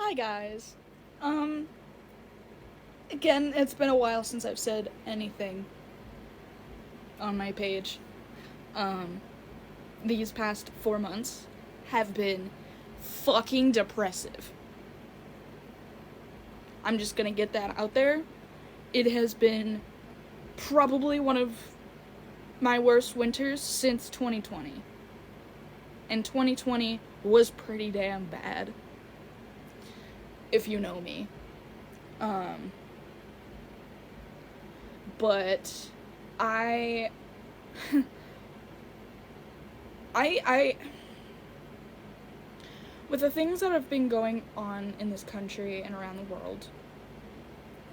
Hi guys. Um Again, it's been a while since I've said anything on my page. Um these past 4 months have been fucking depressive. I'm just going to get that out there. It has been probably one of my worst winters since 2020. And 2020 was pretty damn bad. If you know me. Um but I I with the things that have been going on in this country and around the world,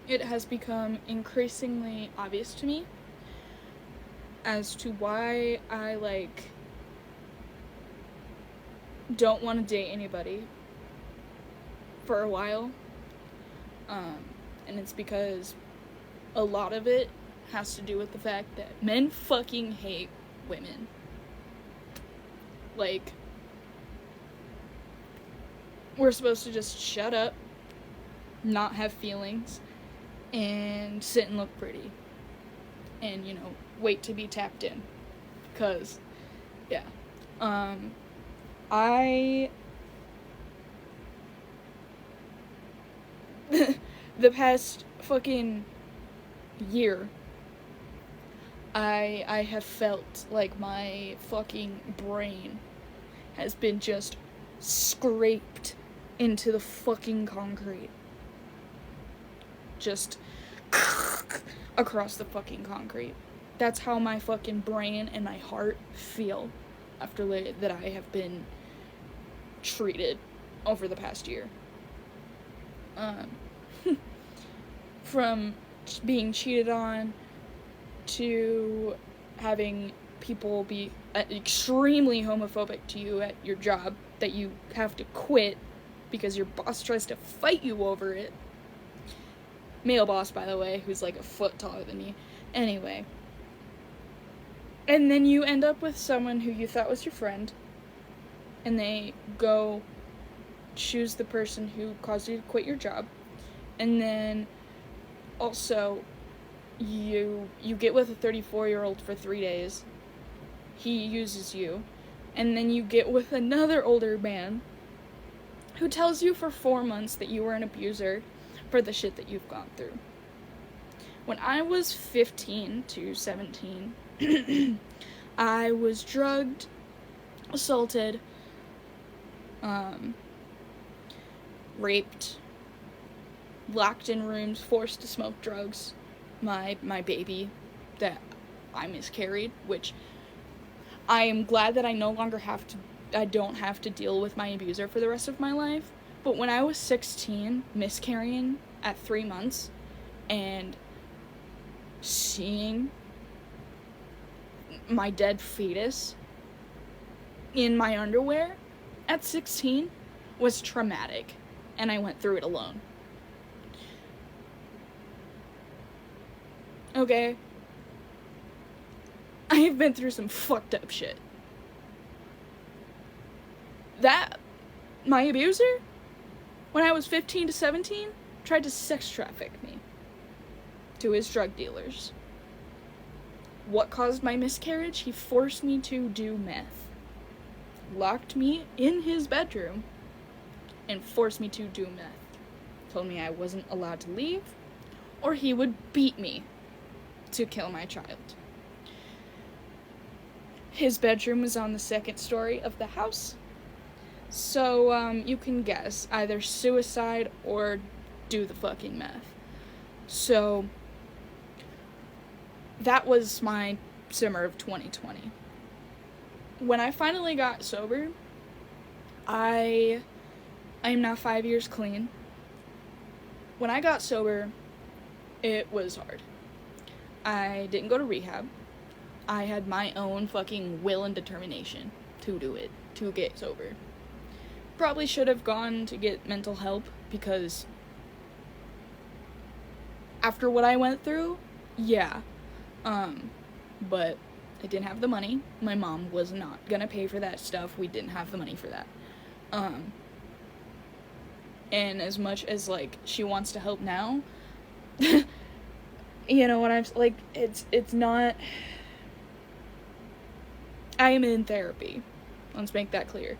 it has become increasingly obvious to me as to why I don't want to date anybody for a while. And it's because a lot of it has to do with the fact that men fucking hate women. Like, we're supposed to just shut up, not have feelings, and sit and look pretty. And, wait to be tapped in. Because, yeah. I... the past fucking year, I have felt like my fucking brain has been just scraped into the fucking concrete. Just across the fucking concrete. That's how my fucking brain and my heart feel after that I have been treated over the past year. From being cheated on to having people be extremely homophobic to you at your job that you have to quit because your boss tries to fight you over it. Male boss, by the way, who's like a foot taller than me. Anyway. And then you end up with someone who you thought was your friend, and they go choose the person who caused you to quit your job, and then also you get with a 34-year-old for 3 days. He uses you. And then you get with another older man who tells you for 4 months that you were an abuser for the shit that you've gone through. When I was 15 to 17, I was drugged, assaulted, raped, locked in rooms, forced to smoke drugs. My baby that I miscarried, which I am glad that I don't have to deal with my abuser for the rest of my life. But when I was 16, miscarrying at 3 months and seeing my dead fetus in my underwear at 16 was traumatic, and I went through it alone. Okay? I have been through some fucked up shit. My abuser, when I was 15 to 17, tried to sex traffic me to his drug dealers. What caused my miscarriage? He forced me to do meth. Locked me in his bedroom and forced me to do meth. Told me I wasn't allowed to leave, or he would beat me to kill my child. His bedroom was on the 2nd story of the house, so you can guess, either suicide or do the fucking meth. So that was my summer of 2020. When I finally got sober, I am now 5 years clean. When I got sober, it was hard. I didn't go to rehab. I had my own fucking will and determination to do it, to get sober. Probably should have gone to get mental help, because after what I went through, yeah. But I didn't have the money. My mom was not gonna pay for that stuff. We didn't have the money for that. And as much as, like, she wants to help now, you know what I'm, like, it's not, I am in therapy. Let's make that clear.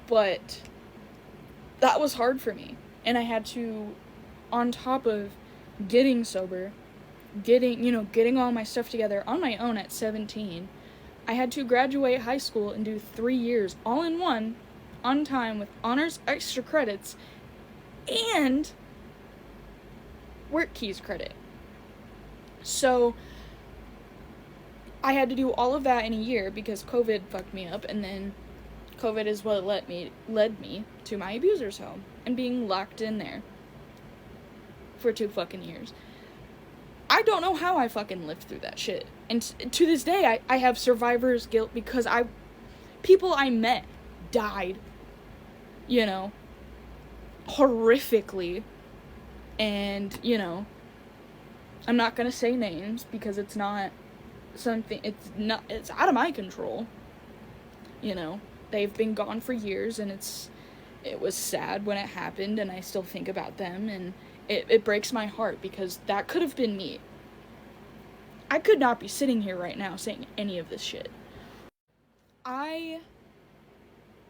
But that was hard for me. And I had to, on top of getting sober, getting all my stuff together on my own at 17, I had to graduate high school and do 3 years all in one, on time, with honors extra credits, and work keys credit. So I had to do all of that in a year because COVID fucked me up, and then COVID is what led me to my abuser's home and being locked in there for 2 fucking years. I don't know how I fucking lived through that shit. And to this day, I have survivor's guilt because people I met died, you know, horrifically. And, you know, I'm not gonna say names because it's not something, it's out of my control, you know. They've been gone for years, and it was sad when it happened, and I still think about them, and it breaks my heart because that could have been me. I could not be sitting here right now saying any of this shit. I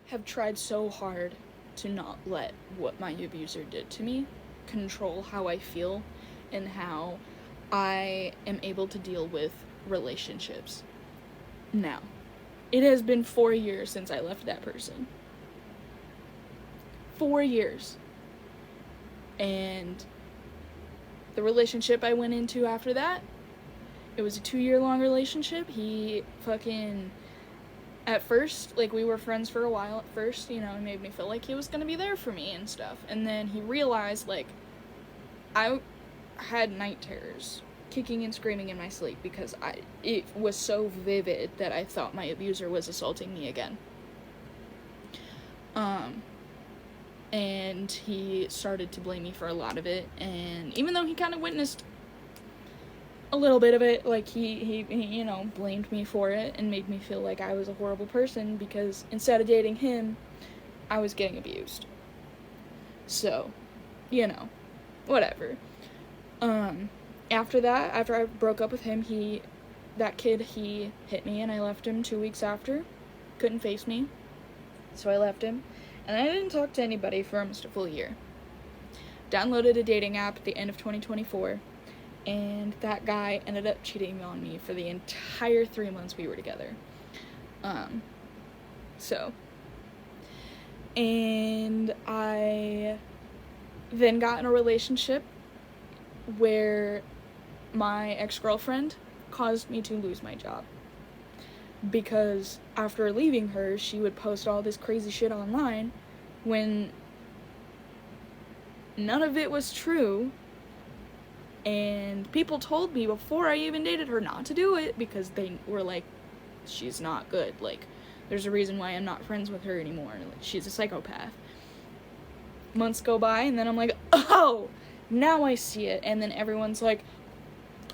have tried so hard to not let what my abuser did to me control how I feel and how I am able to deal with relationships. Now, it has been 4 years since I left that person. 4 years. And the relationship I went into after that, it was a 2-year-long relationship. He fucking, at first, like, we were friends for a while at first, you know, it made me feel like he was gonna be there for me and stuff. And then he realized, like, I had night terrors, kicking and screaming in my sleep because it was so vivid that I thought my abuser was assaulting me again. And he started to blame me for a lot of it, and even though he kind of witnessed a little bit of it, like, he you know, blamed me for it and made me feel like I was a horrible person because instead of dating him, I was getting abused. So, you know, whatever. After that, after I broke up with him, he hit me, and I left him 2 weeks after. Couldn't face me. So I left him, and I didn't talk to anybody for almost a full year. Downloaded a dating app at the end of 2024, and that guy ended up cheating on me for the entire 3 months we were together. And I then got in a relationship where my ex-girlfriend caused me to lose my job. Because after leaving her, she would post all this crazy shit online when none of it was true. And people told me before I even dated her not to do it because they were like, she's not good. Like, there's a reason why I'm not friends with her anymore. Like, she's a psychopath. Months go by, and then I'm like, oh, now I see it. And then everyone's like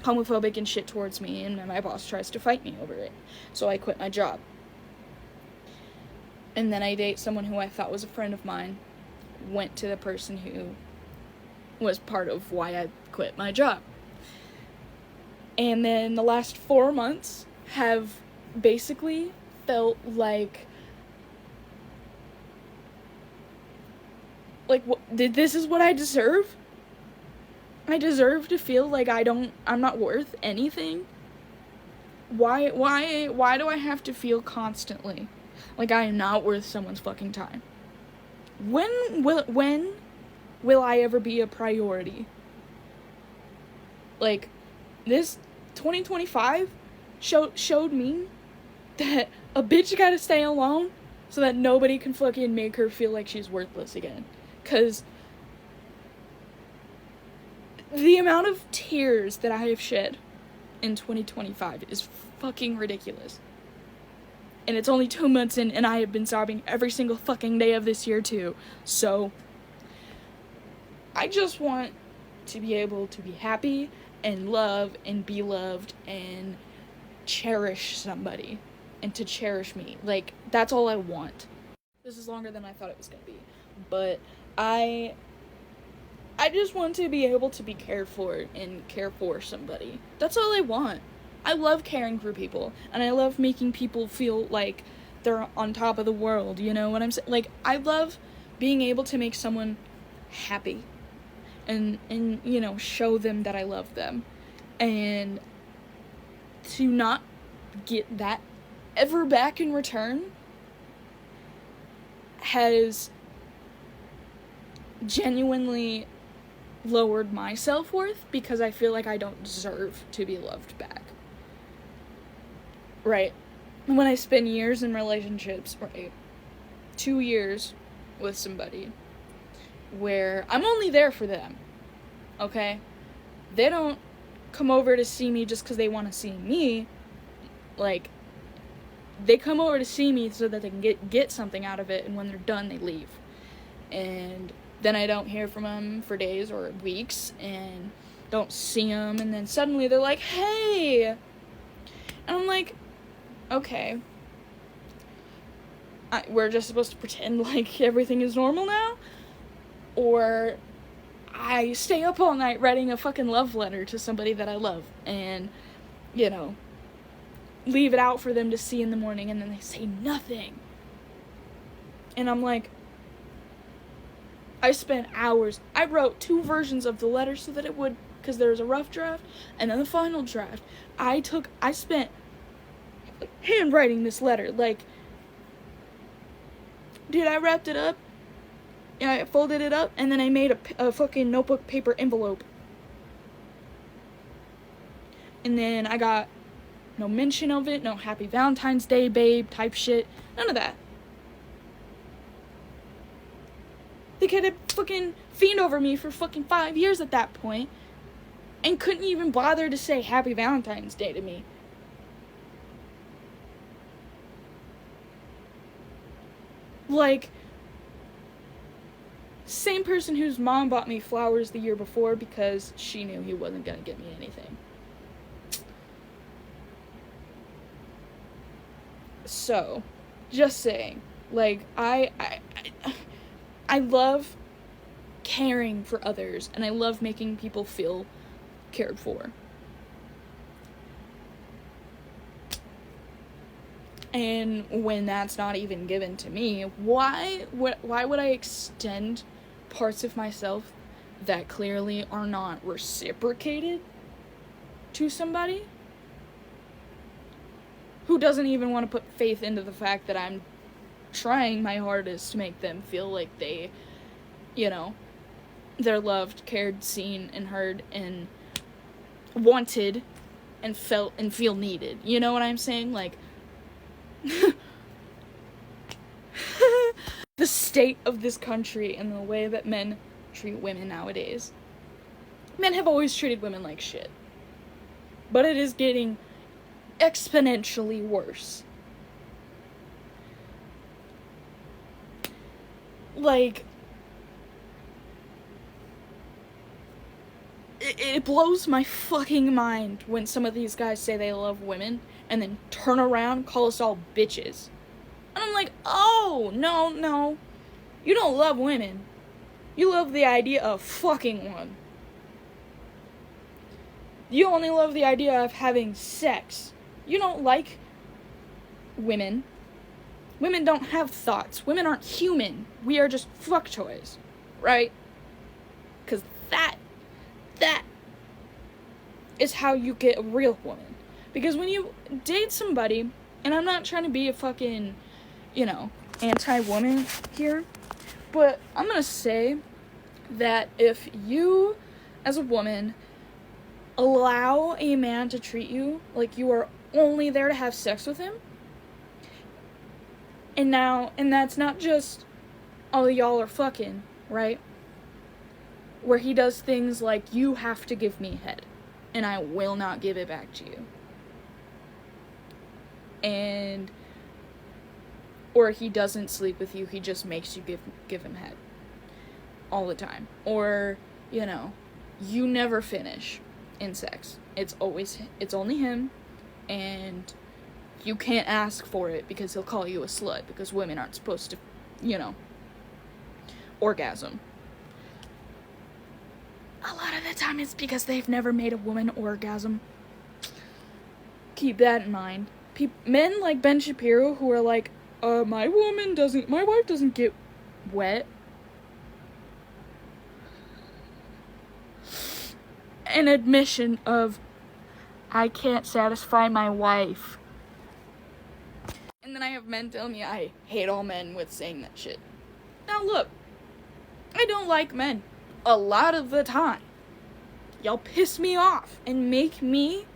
homophobic and shit towards me, and my boss tries to fight me over it. So I quit my job. And then I date someone who I thought was a friend of mine, went to the person who was part of why I quit my job. And then the last 4 months have basically felt like this is what I deserve? I deserve to feel like I'm not worth anything? Why do I have to feel constantly like I am not worth someone's fucking time? When will I ever be a priority? Like, this 2025 showed me that a bitch gotta stay alone so that nobody can fucking make her feel like she's worthless again. 'Cause the amount of tears that I have shed in 2025 is fucking ridiculous. And it's only 2 months in, and I have been sobbing every single fucking day of this year too. So, I just want to be able to be happy and love and be loved and cherish somebody and to cherish me. Like, that's all I want. This is longer than I thought it was going to be. But I just want to be able to be cared for and care for somebody. That's all I want. I love caring for people, and I love making people feel like they're on top of the world, you know what I'm saying? Like, I love being able to make someone happy and you know, show them that I love them. And to not get that ever back in return has genuinely lowered my self-worth, because I feel like I don't deserve to be loved back. Right? When I spend years in relationships, right? 2 years with somebody where I'm only there for them, okay? They don't come over to see me just because they want to see me. Like, they come over to see me so that they can get something out of it, and when they're done, they leave. And then I don't hear from them for days or weeks, and don't see them, and then suddenly they're like, hey! And I'm like, okay. We're just supposed to pretend like everything is normal now? Or I stay up all night writing a fucking love letter to somebody that I love, and, you know, leave it out for them to see in the morning, and then they say nothing. And I'm like, I spent hours. I wrote 2 versions of the letter so that it would, because there was a rough draft and then the final draft. I spent handwriting this letter. Like, dude, I wrapped it up. Yeah, I folded it up, and then I made a fucking notebook paper envelope. And then I got no mention of it, no happy Valentine's Day, babe, type shit. None of that. The kid had fucking fiend over me for fucking 5 years at that point, and couldn't even bother to say happy Valentine's Day to me. Like, same person whose mom bought me flowers the year before because she knew he wasn't gonna get me anything. So, just saying, like, I love caring for others, and I love making people feel cared for. And when that's not even given to me, why would I extend parts of myself that clearly are not reciprocated to somebody who doesn't even want to put faith into the fact that I'm trying my hardest to make them feel like they, you know, they're loved, cared, seen, and heard, and wanted, and felt, and feel needed. You know what I'm saying? Like, the state of this country and the way that men treat women nowadays. Men have always treated women like shit. But it is getting exponentially worse. Like, it blows my fucking mind when some of these guys say they love women and then turn around and call us all bitches. And I'm like, oh, no. You don't love women. You love the idea of fucking one. You only love the idea of having sex. You don't like women. Women don't have thoughts. Women aren't human. We are just fuck toys. Right? Because that is how you get a real woman. Because when you date somebody, and I'm not trying to be a fucking, you know, anti-woman here, but I'm gonna say that if you, as a woman, allow a man to treat you like you are only there to have sex with him, and that's not just, oh, y'all are fucking, right? Where he does things like, you have to give me head, and I will not give it back to you. And, or he doesn't sleep with you, he just makes you give him head. All the time. Or, you know, you never finish in sex. It's only him, and you can't ask for it because he'll call you a slut, because women aren't supposed to orgasm. A lot of the time it's because they've never made a woman orgasm. Keep that in mind. Men like Ben Shapiro who are like, my wife doesn't get wet. An admission of, I can't satisfy my wife. And then I have men tell me I hate all men with saying that shit. Now look, I don't like men a lot of the time. Y'all piss me off and make me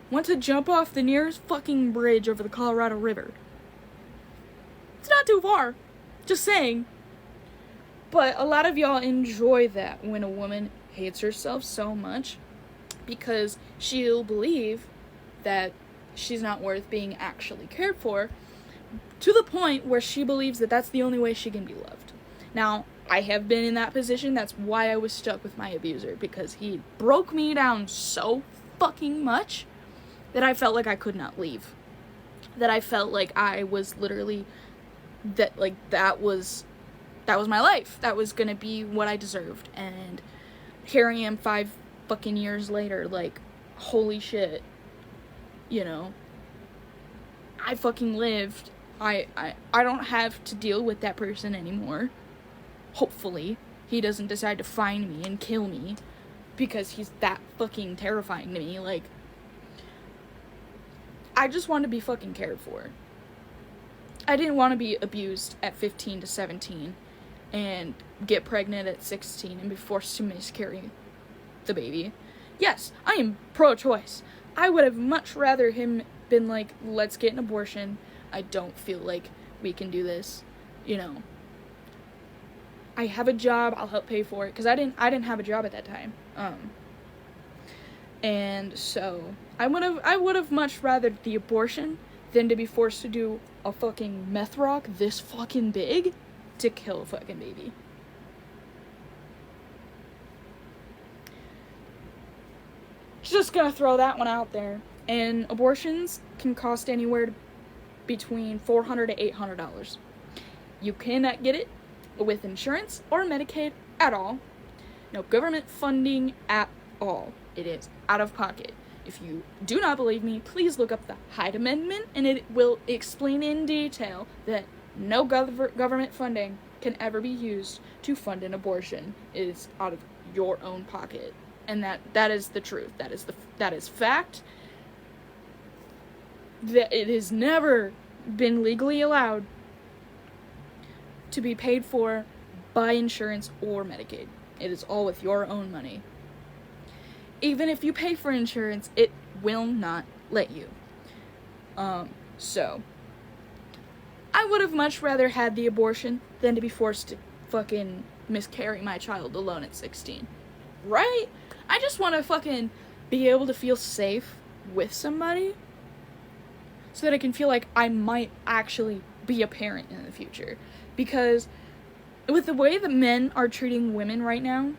want to jump off the nearest fucking bridge over the Colorado River. It's not too far, just saying. But a lot of y'all enjoy that when a woman hates herself so much because she'll believe that she's not worth being actually cared for, to the point where she believes that that's the only way she can be loved. Now, I have been in that position. That's why I was stuck with my abuser, because he broke me down so fucking much that I felt like I could not leave. That I felt like I was literally, that was my life. That was gonna be what I deserved. And here I am 5 fucking years later, like, holy shit. I fucking lived. I don't have to deal with that person anymore. Hopefully, he doesn't decide to find me and kill me because he's that fucking terrifying to me. Like, I just want to be fucking cared for. I didn't want to be abused at 15 to 17 and get pregnant at 16 and be forced to miscarry the baby. Yes, I am pro-choice. I would have much rather him been like, let's get an abortion. I don't feel like we can do this. I have a job, I'll help pay for it, because I didn't have a job at that time. And so I would have much rather the abortion than to be forced to do a fucking meth rock this fucking big to kill a fucking baby. Just gonna throw that one out there. And abortions can cost anywhere between $400 to $800. You cannot get it with insurance or Medicaid at all. No government funding at all. It is out of pocket. If you do not believe me, please look up the Hyde Amendment, and it will explain in detail that no government funding can ever be used to fund an abortion. It is out of your own pocket. And that is the truth. That is fact. That it has never been legally allowed to be paid for by insurance or Medicaid. It is all with your own money. Even if you pay for insurance, it will not let you. So I would have much rather had the abortion than to be forced to fucking miscarry my child alone at 16. Right? I just want to fucking be able to feel safe with somebody so that I can feel like I might actually be a parent in the future. Because with the way that men are treating women right now,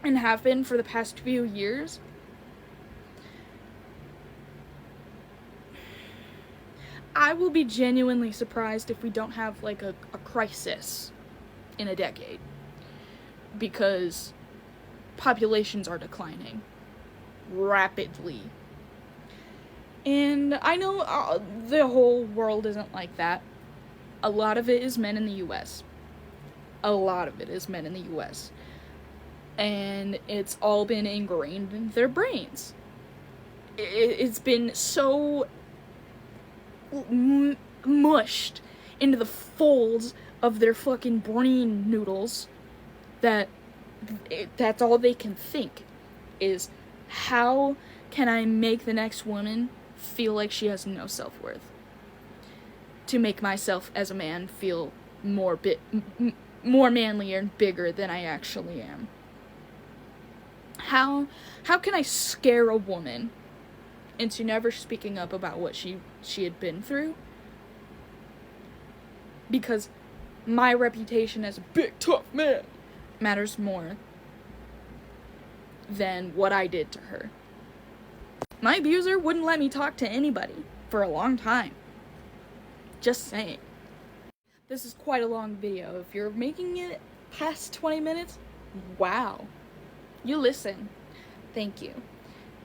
and have been for the past few years, I will be genuinely surprised if we don't have, like, a crisis in a decade. Because populations are declining rapidly. And I know the whole world isn't like that. A lot of it is men in the U.S. And it's all been ingrained in their brains. It's been so mushed into the folds of their fucking brain noodles that that's all they can think is, how can I make the next woman feel like she has no self-worth? To make myself as a man feel more manly and bigger than I actually am. How can I scare a woman into never speaking up about what she had been through? Because my reputation as a big tough man matters more than what I did to her. My abuser wouldn't let me talk to anybody for a long time. Just saying. This is quite a long video. If you're making it past 20 minutes, wow. You listen. Thank you.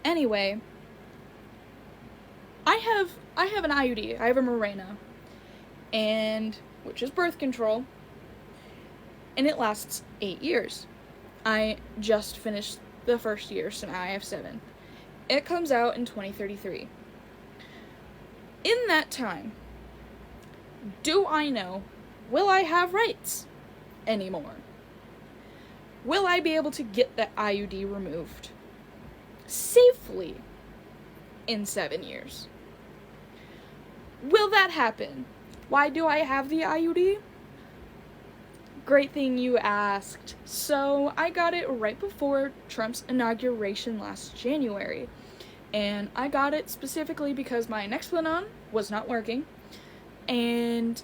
Anyway, I have an IUD. I have a Mirena, and which is birth control, and it lasts 8 years. I just finished the first year, so now I have 7. It comes out in 2033. In that time, do I know, will I have rights anymore? Will I be able to get the IUD removed safely in 7 years? Will that happen? Why do I have the IUD? Great thing you asked. So I got it right before Trump's inauguration last January. And I got it specifically because my Nexplanon was not working. And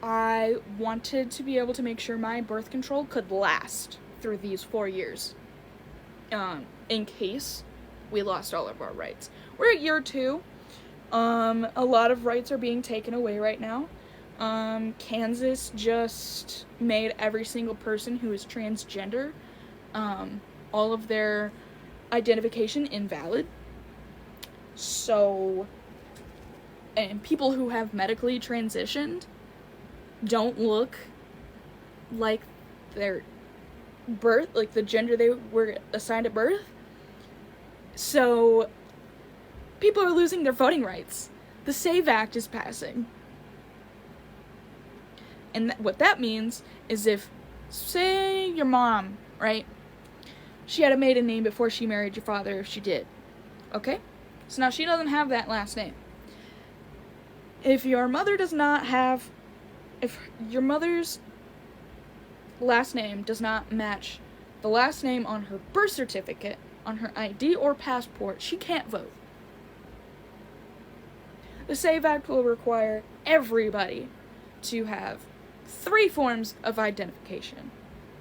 I wanted to be able to make sure my birth control could last through these 4 years. In case we lost all of our rights. We're at year 2. A lot of rights are being taken away right now. Kansas just made every single person who is transgender, all of their identification invalid. So, and people who have medically transitioned don't look like their birth, like the gender they were assigned at birth. So, people are losing their voting rights. The SAVE Act is passing. And what that means is if, say, your mom, right? She had a maiden name before she married your father, if she did. Okay? So now she doesn't have that last name. If your mother does not have, if your mother's last name does not match the last name on her birth certificate, on her ID or passport, she can't vote. The SAVE Act will require everybody to have 3 forms of identification: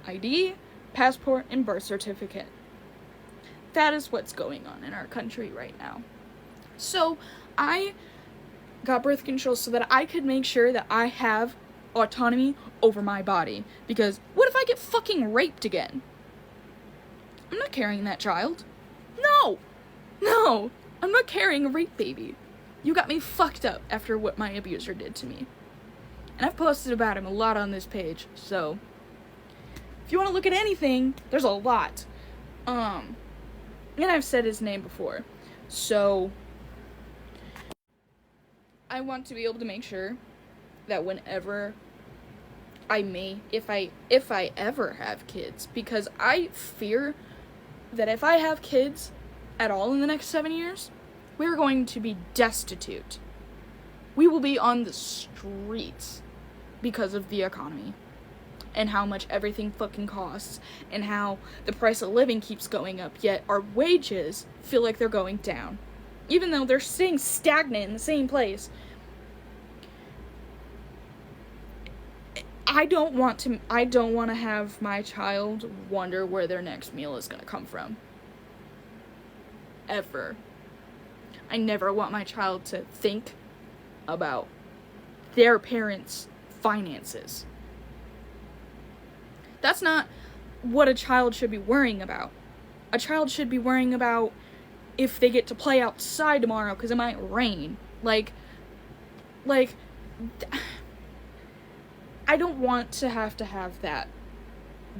ID, passport, and birth certificate. That is what's going on in our country right now. So, I got birth control so that I could make sure that I have autonomy over my body. Because what if I get fucking raped again? I'm not carrying that child. No! No! I'm not carrying a rape baby. You got me fucked up after what my abuser did to me. And I've posted about him a lot on this page, so if you want to look at anything, there's a lot. And I've said his name before. So I want to be able to make sure that whenever I may, if I ever have kids, because I fear that if I have kids at all in the next 7 years, we're going to be destitute. We will be on the streets because of the economy and how much everything fucking costs and how the price of living keeps going up, yet our wages feel like they're going down, even though they're staying stagnant in the same place. I don't want to have my child wonder where their next meal is going to come from. Ever. I never want my child to think about their parents' finances. That's not what a child should be worrying about. A child should be worrying about if they get to play outside tomorrow because it might rain. Like, I don't want to have that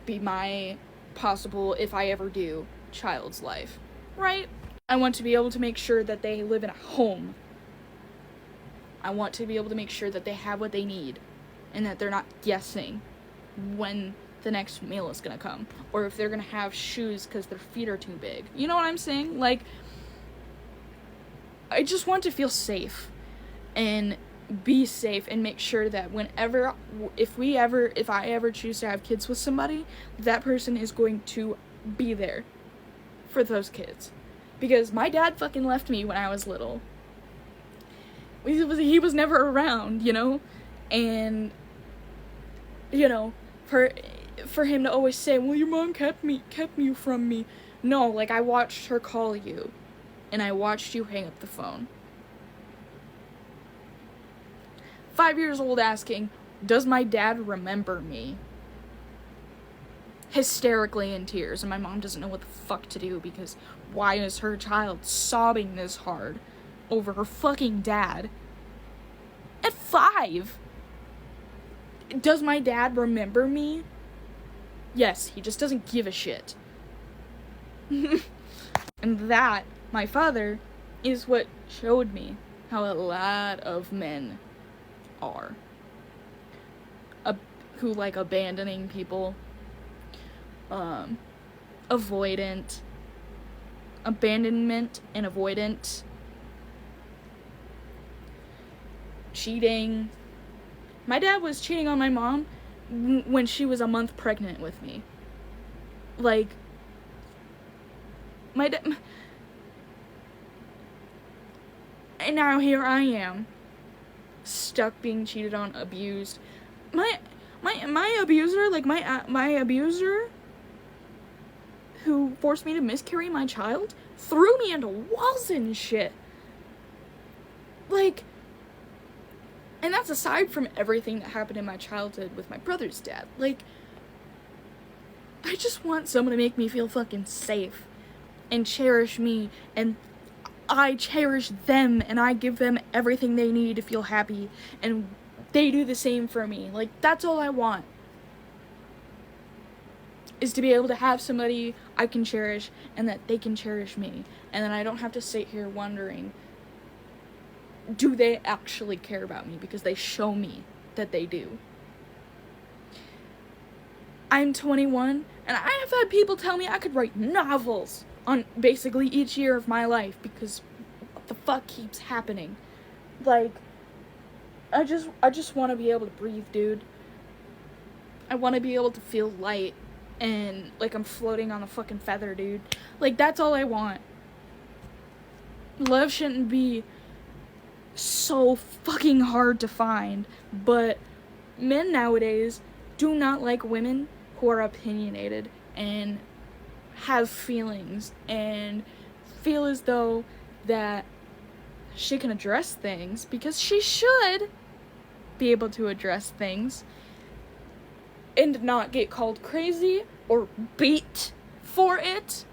be my possible, if I ever do, child's life, right? I want to be able to make sure that they live in a home. I want to be able to make sure that they have what they need and that they're not guessing when the next meal is gonna come, or if they're gonna have shoes because their feet are too big. You know what I'm saying? Like, I just want to feel safe and be safe and make sure that whenever, if I ever choose to have kids with somebody, that person is going to be there for those kids. Because my dad fucking left me when I was little. He was never around, you know? And, you know, for him to always say, well, your mom kept you from me. No, like, I watched her call you. And I watched you hang up the phone. 5 years old asking, Does my dad remember me? Hysterically in tears, and my mom doesn't know what the fuck to do, because why is her child sobbing this hard over her fucking dad? At 5! Does my dad remember me? Yes, he just doesn't give a shit. And that, my father, is what showed me how a lot of men are. Who like abandoning people. Avoidant. Abandonment and avoidant. Cheating. My dad was cheating on my mom when she was a month pregnant with me. Like, my dad... And now here I am, stuck being cheated on, abused. My abuser, like my abuser, who forced me to miscarry my child, threw me into walls and shit. Like, and that's aside from everything that happened in my childhood with my brother's dad. Like, I just want someone to make me feel fucking safe and cherish me, and I cherish them, and I give them everything they need to feel happy, and they do the same for me. Like, that's all I want. Is to be able to have somebody I can cherish, and that they can cherish me. And then I don't have to sit here wondering, do they actually care about me? Because they show me that they do. I'm 21, and I have had people tell me I could write novels on basically each year of my life, because what the fuck keeps happening? Like, I just want to be able to breathe, dude. I want to be able to feel light and like I'm floating on a fucking feather, dude. Like, that's all I want. Love shouldn't be so fucking hard to find, but men nowadays do not like women who are opinionated and have feelings and feel as though that she can address things, because she should be able to address things and not get called crazy or beat for it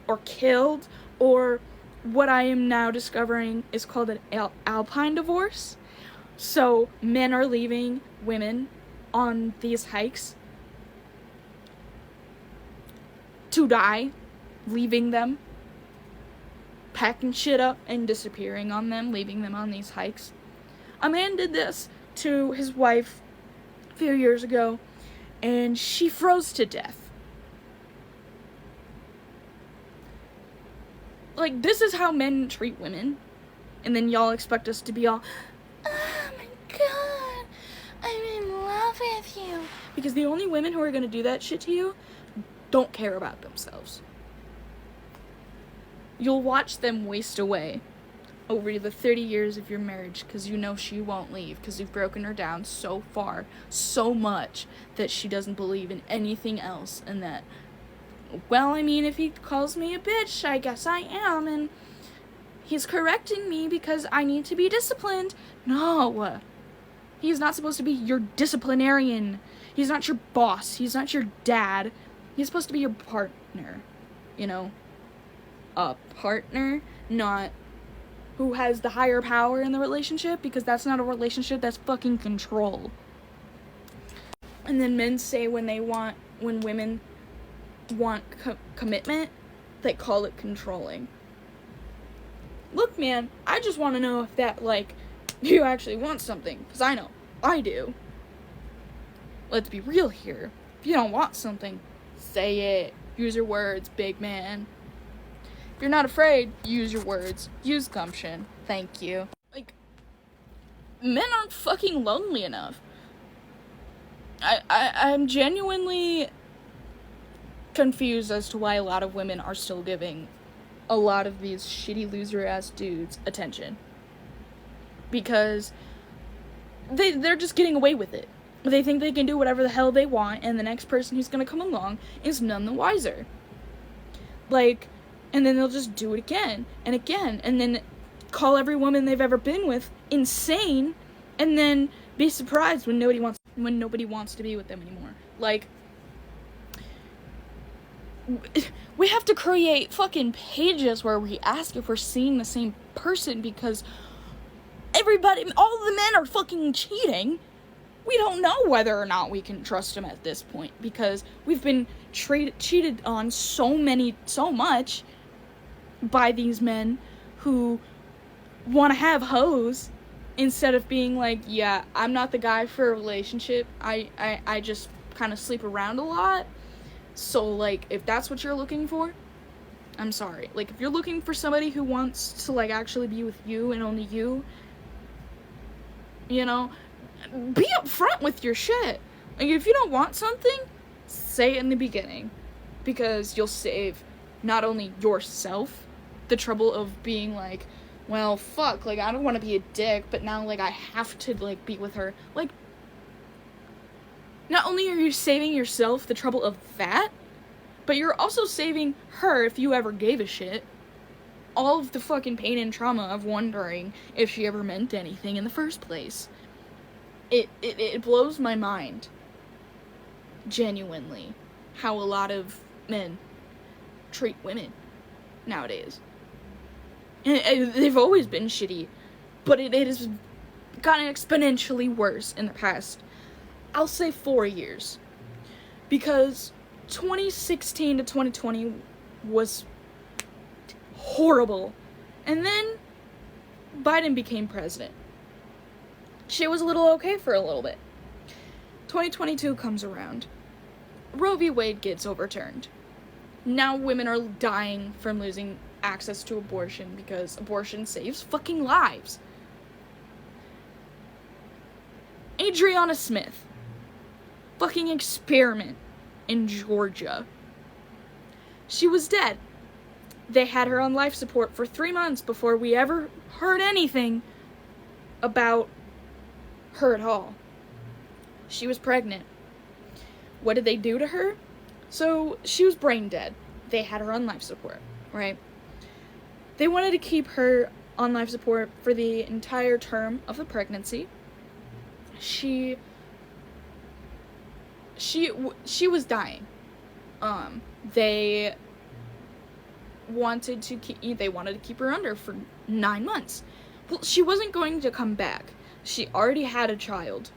or killed, or what I am now discovering is called an alpine divorce. So men are leaving women on these hikes to die, leaving them, packing shit up and disappearing on them, leaving them on these hikes. A man did this to his wife a few years ago, and she froze to death. Like, this is how men treat women, and then y'all expect us to be all, oh my god, I'm in love with you. Because the only women who are gonna do that shit to you don't care about themselves. You'll watch them waste away over the 30 years of your marriage, because you know she won't leave, because you've broken her down so far, so much, that she doesn't believe in anything else, and that, well, I mean, if he calls me a bitch, I guess I am, and he's correcting me because I need to be disciplined. No, he's not supposed to be your disciplinarian. He's not your boss. He's not your dad. He's supposed to be your partner, you know? A partner, not who has the higher power in the relationship, because that's not a relationship, that's fucking control. And then men say when women want commitment, they call it controlling. Look, man, I just want to know if that, like, you actually want something, because I know I do. Let's be real here. If you don't want something, say it. Use your words, big man. If you're not afraid, use your words. Use gumption. Thank you. Like, men aren't fucking lonely enough. I'm genuinely confused as to why a lot of women are still giving a lot of these shitty loser-ass dudes attention. Because they're just getting away with it. They think they can do whatever the hell they want, and the next person who's gonna come along is none the wiser. Like, and then they'll just do it again, and then call every woman they've ever been with insane, and then be surprised when nobody wants when nobody wants to be with them anymore. Like, we have to create fucking pages where we ask if we're seeing the same person because all the men are fucking cheating. We don't know whether or not we can trust them at this point because we've been cheated on so much by these men who want to have hoes instead of being like, yeah, I'm not the guy for a relationship. I just kind of sleep around a lot. So, like, if that's what you're looking for, I'm sorry. Like, if you're looking for somebody who wants to, like, actually be with you and only you, you know, be upfront with your shit. Like, if you don't want something, say it in the beginning. Because you'll save not only yourself the trouble of being like, well, fuck, like, I don't want to be a dick, but now, like, I have to, like, be with her. Like, not only are you saving yourself the trouble of that, but you're also saving her, if you ever gave a shit, all of the fucking pain and trauma of wondering if she ever meant anything in the first place. It blows my mind, genuinely, how a lot of men treat women nowadays. And they've always been shitty, but it has gotten exponentially worse in the past, I'll say 4 years. Because 2016 to 2020 was horrible. And then Biden became president. Shit was a little okay for a little bit. 2022 comes around. Roe v. Wade gets overturned. Now women are dying from losing access to abortion because abortion saves fucking lives. Adriana Smith. Fucking experiment in Georgia. She was dead. They had her on life support for 3 months before we ever heard anything about her at all. She was pregnant. What did they do to her? So, she was brain dead. They had her on life support, right? They wanted to keep her on life support for the entire term of the pregnancy. She was dying. They wanted to keep her under for 9 months. Well, she wasn't going to come back. She already had a child,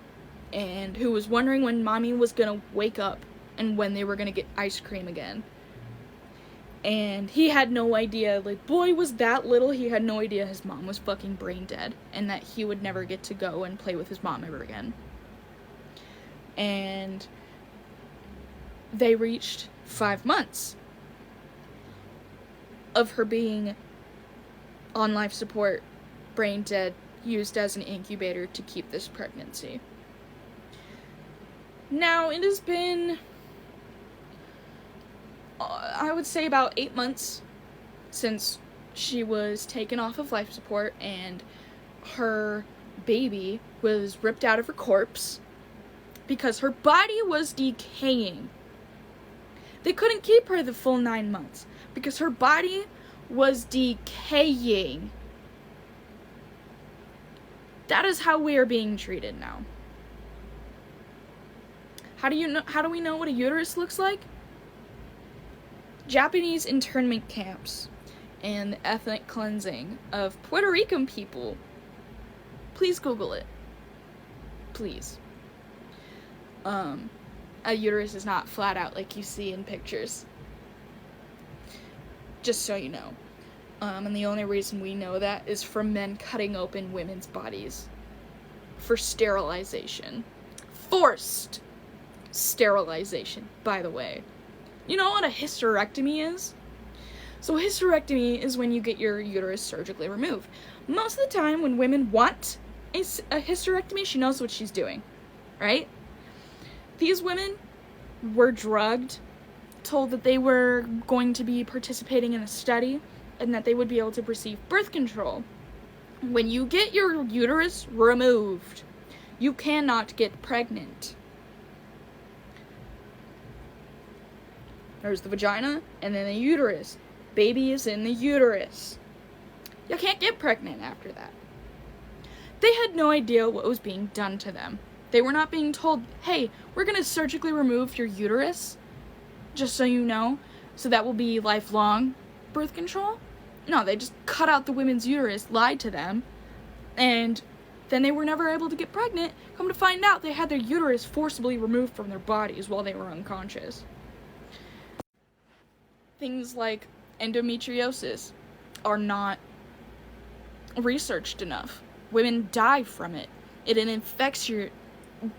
and who was wondering when mommy was gonna wake up and when they were gonna get ice cream again. And he had no idea, like, boy was that little, he had no idea his mom was fucking brain dead, and that he would never get to go and play with his mom ever again. And they reached 5 months of her being on life support, brain dead, used as an incubator to keep this pregnancy. Now, it has been, I would say, about 8 months since she was taken off of life support and her baby was ripped out of her corpse because her body was decaying. They couldn't keep her the full 9 months because her body was decaying. That is how we are being treated now. How do we know what a uterus looks like? Japanese internment camps and the ethnic cleansing of Puerto Rican people. Please Google it. Please. A uterus is not flat out like you see in pictures. Just so you know. And the only reason we know that is from men cutting open women's bodies for sterilization. Forced sterilization, by the way. You know what a hysterectomy is? So a hysterectomy is when you get your uterus surgically removed. Most of the time when women want a hysterectomy, she knows what she's doing, right? These women were drugged, told that they were going to be participating in a study, and that they would be able to receive birth control. When you get your uterus removed, you cannot get pregnant. There's the vagina, and then the uterus. Baby is in the uterus. You can't get pregnant after that. They had no idea what was being done to them. They were not being told, hey, we're going to surgically remove your uterus, just so you know, so that will be lifelong birth control. No, they just cut out the women's uterus, lied to them, and then they were never able to get pregnant. Come to find out, they had their uterus forcibly removed from their bodies while they were unconscious. Things like endometriosis are not researched enough. Women die from it. It infects your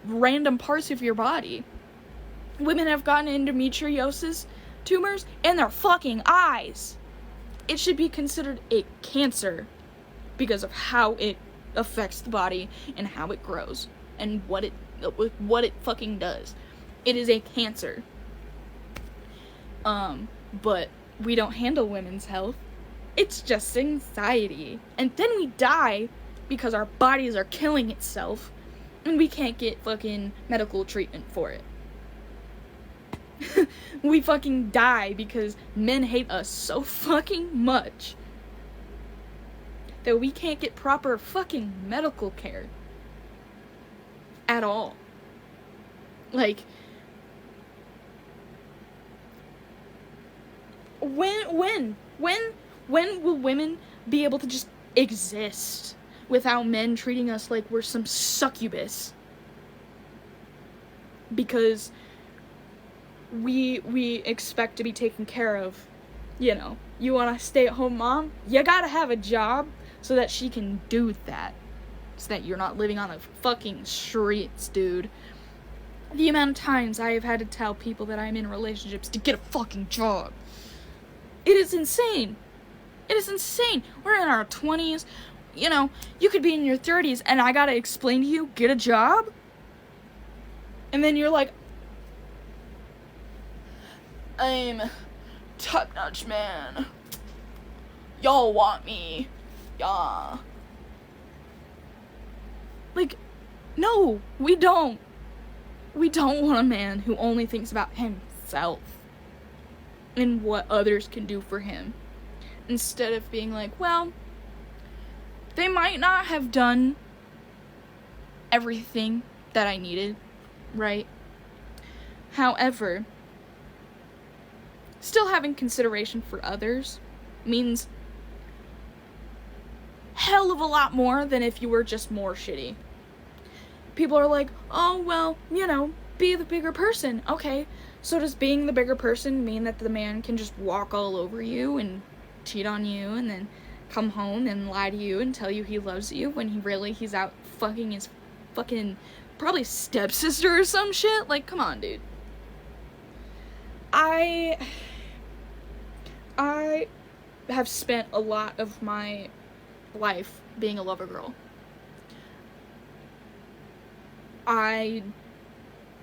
random parts of your body. Women have gotten endometriosis tumors in their fucking eyes. It should be considered a cancer because of how it affects the body and how it grows and what it fucking does. It is a cancer. But we don't handle women's health. It's just anxiety. And then we die because our bodies are killing itself and we can't get fucking medical treatment for it. We fucking die because men hate us so fucking much that we can't get proper fucking medical care at all. Like, when will women be able to just exist without men treating us like we're some succubus? Because we expect to be taken care of. You know, you want a stay-at-home mom? You gotta have a job so that she can do that. So that you're not living on the fucking streets, dude. The amount of times I have had to tell people that I'm in relationships to get a fucking job. It is insane. It is insane. We're in our 20s. You know, you could be in your 30s and I gotta explain to you, get a job? And then you're like, I'm top-notch man. Y'all want me. Yeah. Like, no, we don't. We don't want a man who only thinks about himself and what others can do for him. Instead of being like, well, they might not have done everything that I needed, right? However, still having consideration for others means hell of a lot more than if you were just more shitty. People are like, oh, well, you know, be the bigger person. Okay, so does being the bigger person mean that the man can just walk all over you and cheat on you and then come home and lie to you and tell you he loves you when he's out fucking his fucking probably stepsister or some shit? Like, come on, dude. I have spent a lot of my life being a lover girl. I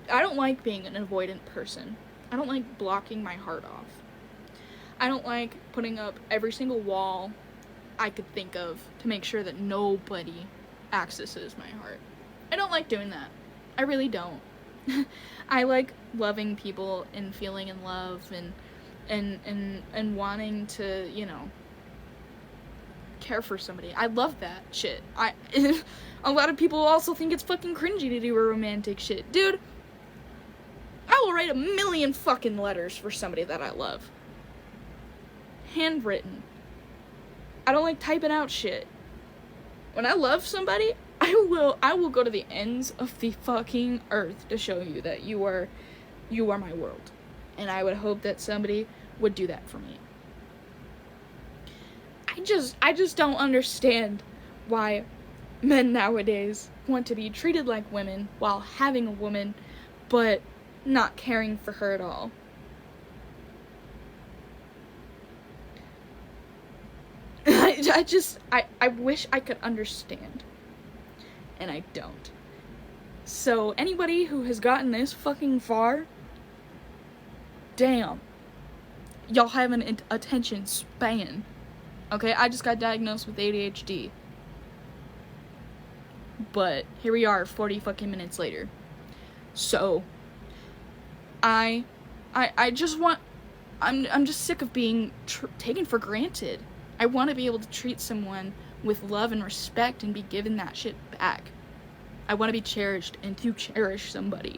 don't like being an avoidant person. I don't like blocking my heart off. I don't like putting up every single wall I could think of to make sure that nobody accesses my heart. I don't like doing that. I really don't. I like loving people and feeling in love and wanting to, you know, care for somebody. I love that shit. A lot of people also think it's fucking cringy to do a romantic shit. Dude, I will write 1,000,000 fucking letters for somebody that I love. Handwritten. I don't like typing out shit. When I love somebody, I will go to the ends of the fucking earth to show you that you are my world. And I would hope that somebody would do that for me. I just don't understand why men nowadays want to be treated like women while having a woman, but not caring for her at all. I wish I could understand. And I don't. So, anybody who has gotten this fucking far, damn. Y'all have an attention span. Okay, I just got diagnosed with ADHD. But here we are 40 fucking minutes later. So, I just want, I'm just sick of being taken for granted. I want to be able to treat someone with love and respect and be given that shit back. I want to be cherished, and to cherish somebody